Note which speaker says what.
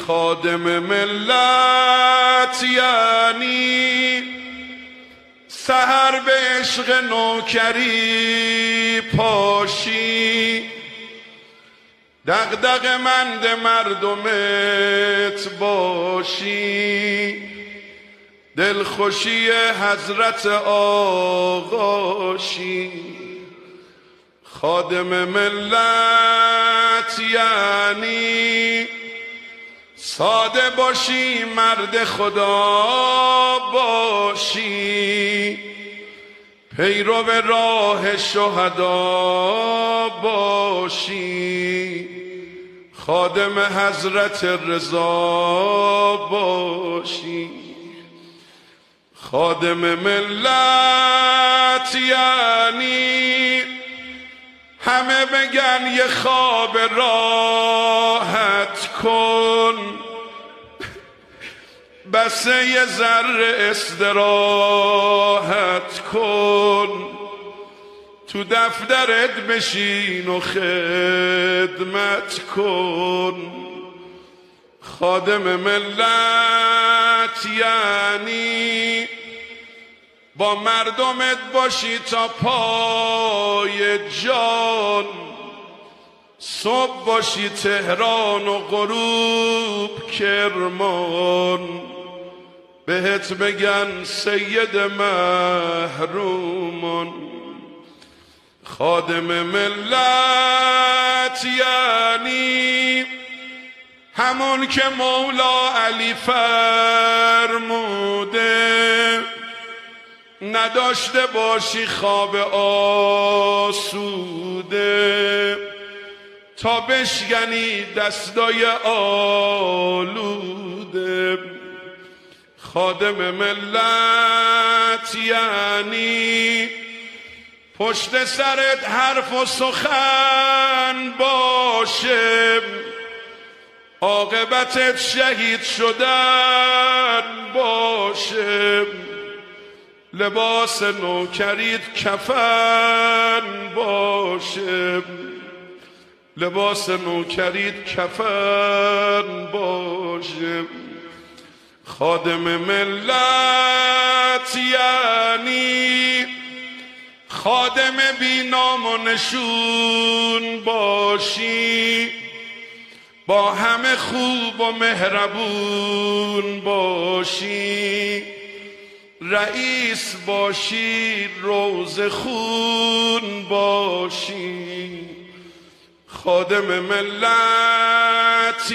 Speaker 1: خادم ملت یعنی سحر به عشق نوکری پاشی، دغدغه‌مند مردمت باشی، دلخوشی حضرت آقاشی. خادم ملت یعنی ساده باشی، مرد خدا باشی، پیرو راه شهدا باشی، خادم حضرت رضا باشی. خادم ملت یعنی همه بگن یه خواب راحت کن، بس یه ذره استراحت کن، تو دفترت بشین و خدمت کن. خادم ملت یعنی با مردمت باشی تا پای جان، صبح باشی تهران و غروب کرمان، بهت بگن سید محرومان. خادم ملت یعنی همون که مولا علی فرموده، نداشته باشی خواب آسوده، تا بشکنی دستای آلوده. خادم ملت یعنی پشت سرت حرف و سخن باشه، عاقبتت شهید شدن باشه، لباس نوکریت کفن باشه، لباس نوکریت کفن باشه. خادم ملت یعنی خادم بی نام و نشون باشی، با همه خوب و مهربون باشی، رئیس باشی، روز خون باشی. خادم ملت